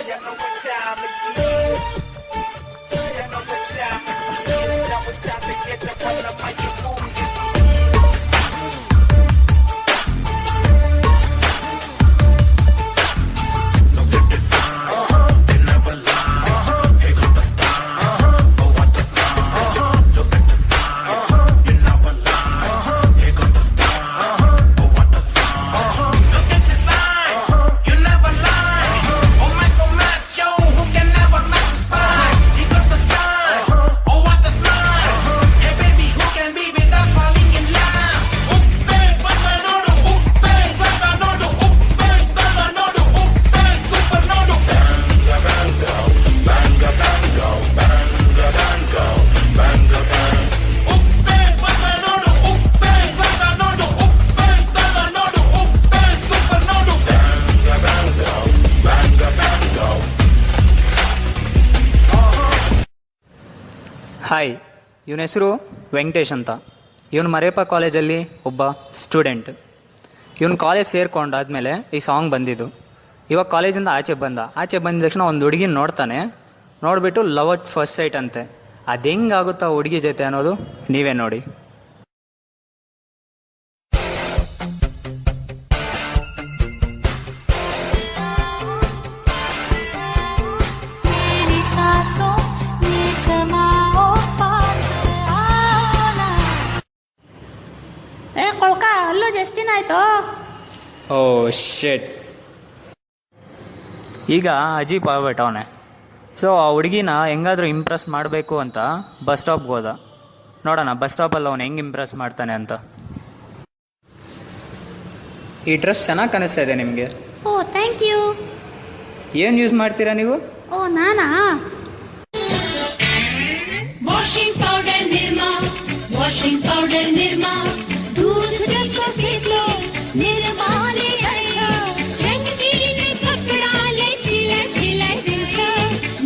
You know what time it is. You know what time it is. Now it's time to get up on the mic and move this. Hi, ಇವನ ಹೆಸರು ವೆಂಕಟೇಶ್ ಅಂತ. ಇವನು ಮರೇಪ ಕಾಲೇಜಲ್ಲಿ ಒಬ್ಬ student. ಇವನು college ಸೇರ್ಕೊಂಡಾದ್ಮೇಲೆ ಈ song ಬಂದಿದ್ದು. ಇವಾಗ ಕಾಲೇಜಿಂದ ಆಚೆ ಬಂದ ತಕ್ಷಣ ಒಂದು ಹುಡುಗಿನ ನೋಡ್ತಾನೆ. ನೋಡಿಬಿಟ್ಟು ಲವ್ ಅಟ್ ಫಸ್ಟ್ ಸೈಟ್ ಅಂತೆ. ಅದು ಹೆಂಗಾಗುತ್ತೋ ಆ ಹುಡುಗಿ ಜೊತೆ ಅನ್ನೋದು ನೀವೇ ನೋಡಿ. ಎಷ್ಟು ದಿನ ಆಯ್ತು? ಓ ಶೆಟ್. ಈಗ ಅಜೀಬ್ ಆಗ್ಬಿಟ್ಟವನೆ. ಸೊ ಆ ಹುಡುಗಿನ ಹೆಂಗಾದ್ರೂ ಇಂಪ್ರೆಸ್ ಮಾಡಬೇಕು ಅಂತ ಬಸ್ ಸ್ಟಾಪ್ಗೆ ಹೋದ. ನೋಡೋಣ ಬಸ್ ಸ್ಟಾಪಲ್ಲಿ ಅವನು ಹೆಂಗೆ ಇಂಪ್ರೆಸ್ ಮಾಡ್ತಾನೆ ಅಂತ. ಈ ಡ್ರೆಸ್ ಚೆನ್ನಾಗಿ ಕಾಣಿಸ್ತಾ ಇದೆ ನಿಮಗೆ. ಓ ಥ್ಯಾಂಕ್ ಯು. ಏನು ಯೂಸ್ ಮಾಡ್ತೀರಾ ನೀವು? ಓ ನಾನಾ? Washing powder Nirma, washing powder Nirma, दूध रखो सीखो निर्मा ले आएगा, रंगीन कपड़ा ले खिला खिला दिलसा,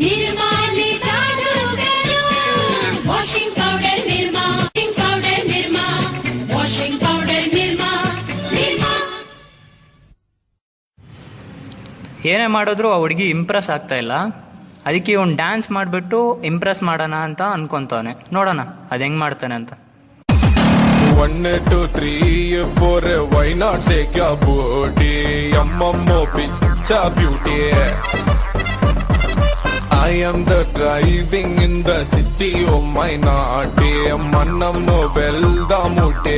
निर्मा ले जादूगरो, washing powder Nirma, washing powder Nirma, washing powder Nirma, Nirma. ಏನೇ ಮಾಡಿದ್ರು ಆ ಹುಡುಗಿ ಇಂಪ್ರೆಸ್ ಆಗ್ತಾ ಇಲ್ಲ. ಅದಕ್ಕೆ ಇವನು ಡ್ಯಾನ್ಸ್ ಮಾಡಿಬಿಟ್ಟು ಇಂಪ್ರೆಸ್ ಮಾಡೋಣ ಅಂತ ಅನ್ಕೊತಾನೆ. ನೋಡೋಣ ಅದು ಹೆಂಗೆ ಮಾಡ್ತಾನೆ ಅಂತ. 1 2 3 4 why not shake your booty yammo picture beauty. I am the driving in the city of my naughty mannam no velda mutte.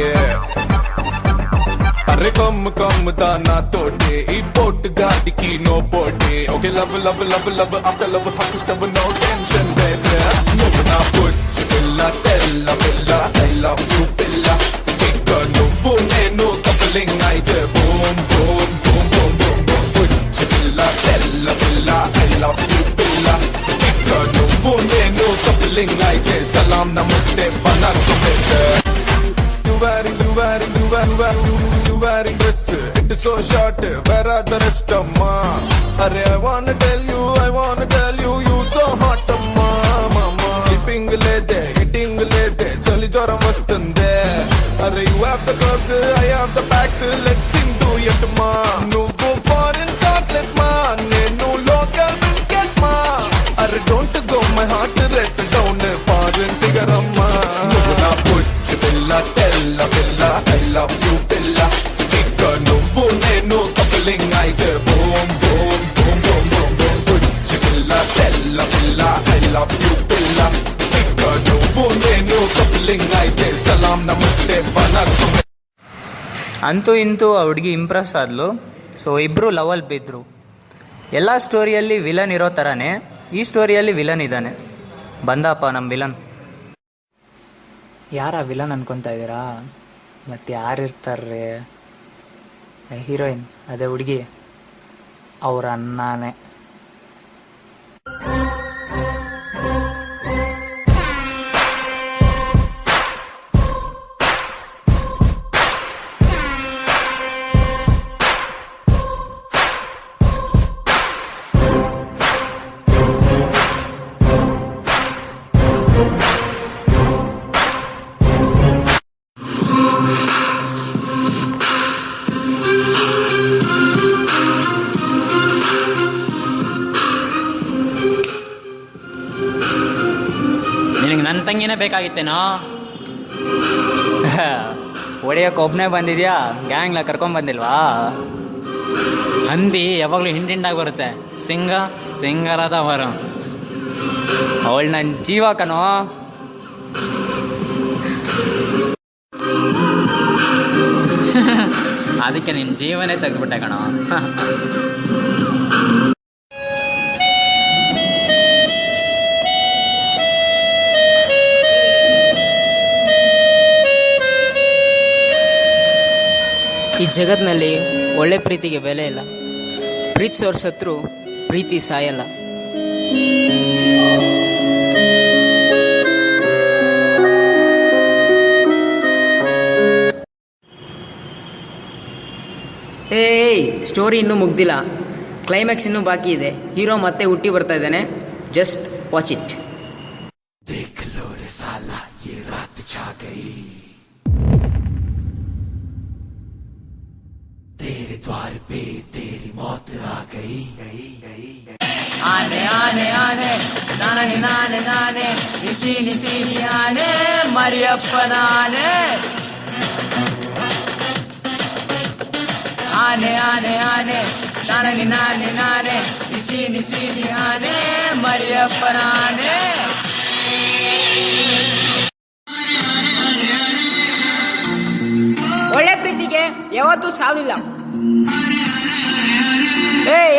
Arre come da na tote ee boat gaadi ki no pote. Okay love love love love after love have to step no tension baby. No na put billa tella billa I love you billa. Ikka nuvu nenu coupling aide boom boom boom boom boom boom. Put billa tella billa I love you billa. Ikka nuvu nenu coupling aide salam namaste vanakkam billa. You wearing dress, it is so short, where are the rest of ma? Arre I wanna tell you, you so hot amma, mama. Sleeping lede, eating lede, chali joram vastunde. Arre you have the curves, I have the backs, let's into it ma. Nuvu foreign chocolate ma, nenu local biscuit ma. Arre don't go my heart red down, foreign figure amma. Nuvu na puch billa tella billa I love you billa. Ikka nuvu nenu coupling aide boom boom boom boom boom boom. Puch billa tella billa I love you billa. Ikka nuvu nenu coupling aide salam namaste vanakkam. ಅಂತೂ ಇಂತೂ ಆ ಹುಡುಗಿ Impress ಆದ್ಲು. So ಇಬ್ಬರು ಲವಲ್ ಬಿದ್ದರು. ಎಲ್ಲ ಸ್ಟೋರಿಯಲ್ಲಿ villain ಇರೋ ಥರನೇ ಈ ಸ್ಟೋರಿಯಲ್ಲಿ ವಿಲನ್ ಇದ್ದಾನೆ. ಬಂದಪ್ಪ ನಮ್ಮ ವಿಲನ್. ಯಾರ ವಿಲನ್ ಅನ್ಕೊತಾ ಇದ್ದೀರಾ? ಮತ್ತು ಯಾರಿರ್ತಾರ್ರಿ? ಹೀರೋಯಿನ್, ಅದೇ ಹುಡುಗಿ, ಅವ್ರ ಅಣ್ಣನೇ. ನನ್ನ ತಂಗಿನೇ ಬೇಕಾಗಿತ್ತೇನೋ. ಹೊಡಿಯೋಕೆ ಒಬ್ಬನೇ ಬಂದಿದ್ಯಾ, ಗ್ಯಾಂಗ್ಲ ಕರ್ಕೊಂಬಂದಿಲ್ವಾ? ಹಂದಿ ಯಾವಾಗಲೂ ಹಿಂಡಿಂಡಾಗಿ ಬರುತ್ತೆ, ಸಿಂಗರಾದ ಬರೋ. ಅವಳು ನನ್ನ ಜೀವ ಕಣೋ. ಅದಕ್ಕೆ ನಿನ್ನ ಜೀವನೇ ತೆಗೆದುಬಿಟ್ಟೆ ಕಣೋ. ಈ ಜಗತ್ತಿನಲ್ಲಿ ಒಳ್ಳೆ ಪ್ರೀತಿಗೆ ಬೆಲೆ ಇಲ್ಲ. ಪ್ರೀತಿಸೋರು ಸತ್ರು ಪ್ರೀತಿ ಸಾಯಲ್ಲ. ಏಯ್, ಸ್ಟೋರಿ ಇನ್ನೂ ಮುಗ್ದಿಲ್ಲ, ಕ್ಲೈಮ್ಯಾಕ್ಸ್ ಇನ್ನೂ ಬಾಕಿ ಇದೆ. ಹೀರೋ ಮತ್ತೆ ಹುಟ್ಟಿ ಬರ್ತಾ ಇದ್ದಾನೆ. Just watch it. ಆನೆ ಆನೆ ಆನೆ ನಾನೇ ನಾನೇ ನಾನೇ ನಿಸಿ ನಿಸಿ ಆನೆ ಮರಿಯಪ್ಪ ನಾನೇ. ಆನೆ ಆನೆ ಆನೆ ನಾನೇ ನಾನೇ ನಾನೇ ನಿಸಿ ನಿಸಿ ಆನೆ ಮರಿಯಪ್ಪ ನಾನೇ. ಒಳ್ಳೆ ಪ್ರೀತಿಗೆ ಯಾವತ್ತೂ ಸಾವಿಲ್ಲ.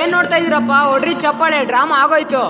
ಏನ್ ನೋಡ್ತಾ ಇದೀರಪ್ಪ, ಹೊಡ್ರಿ ಚಪ್ಪಾಳೆ, ಡ್ರಾಮಾ ಆಗೋಯ್ತು.